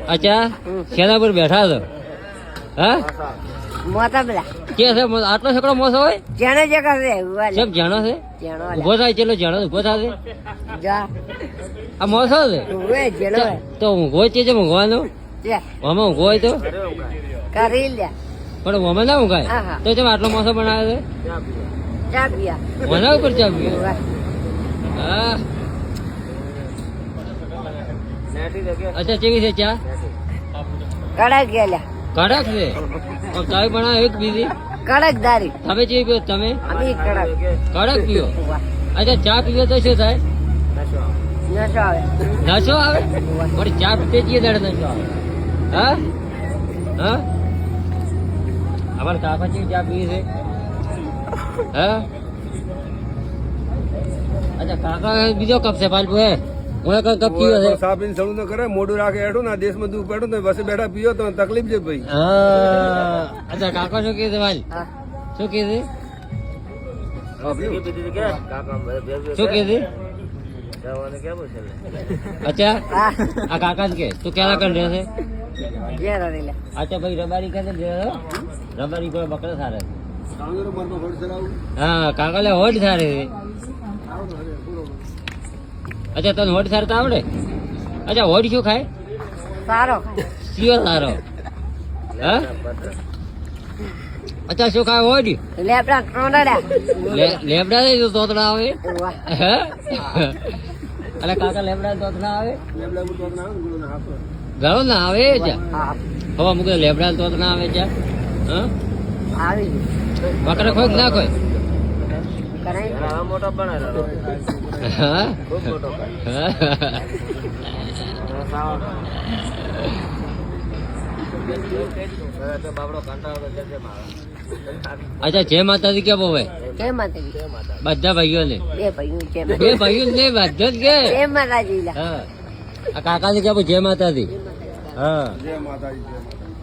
અચ્છા શેના પર બેઠા છો હા મોટા પેલા કે છે આટલો છોકરો મોસો હોય જેને જે કરે કેમ જાણો છે જેનો ઉભો થાય ચેલો જાણો ઉભો થાય જા આ મોસો છે ઉવે જેનો તો ઊંઘો છે જે ઊંઘવાનો જે આમાં ઊંઘો હોય તો કરી લે પણ આમાં ના ઊંઘાય હા, હા. તો જેમ આટલો મોસો બનાવે ચા પિયા છે મોના ઉપર ચા પીએ હા અચ્છા કેવી છે ચા કડક ગયેલા કડક છે ચાય બનાવે એક બીજી કડક દારી તમે જે પીઓ તમે અમે કડક કડક પીઓ અચ્છા ચા પીવો તો શું થાય નશો આવે નશો આવે પણ ચા પીતે જઈએ દાડે નશો આવે હા હા અમારા કાકા જેવી ચા પીએ છે હા અચ્છા કાકા બીજો કપ છે પાલપુ હે હું એક કપ પીવો છે સાપીને સળું ન કરે મોઢું રાખે હેડું ના દેશમાં દૂધ પેડું ને બસે બેઠા પીઓ તો તકલીફ છે ભાઈ હા અચ્છા કાકા શું કહે છે ભાઈ હા શું કહે છે શું કહે છે અચ્છા હા આ કાકા જ કે તું ક્યાં કર રહે છે જે રેલા અચ્છા ભાઈ રબારી કે રબારી કોઈ બકરા સારે હા કાકા લે હોડ સારે છે અચ્છા તને હોડ સારતા આવડે અચ્છા હોડ શું ખાય સારો સિયો સારો હા અચ્છા શું ખાય હોડ લેપડા કોંડડા લેબડા ને તોતડા આવે વાહ હે અરે કાકા લેબડા તોતડા આવે ઘણો ના આવે છે હા હવા મૂકે લેબડા તોતડા આવે છે હા આવી બકરા કોઈ ના કોઈ કરાઈ મોટા બનાવેલા હા ખૂબ મોટો અચ્છા જય માતાજી કે બોવે જય માતાજી બધા ભાઈઓને બે ભાઈઓ જય બે ભાઈઓ ને બધા જ કે જય માતાજી લા હા આ કાકા ને કે જય માતાજી હા જય માતાજી જય માતાજી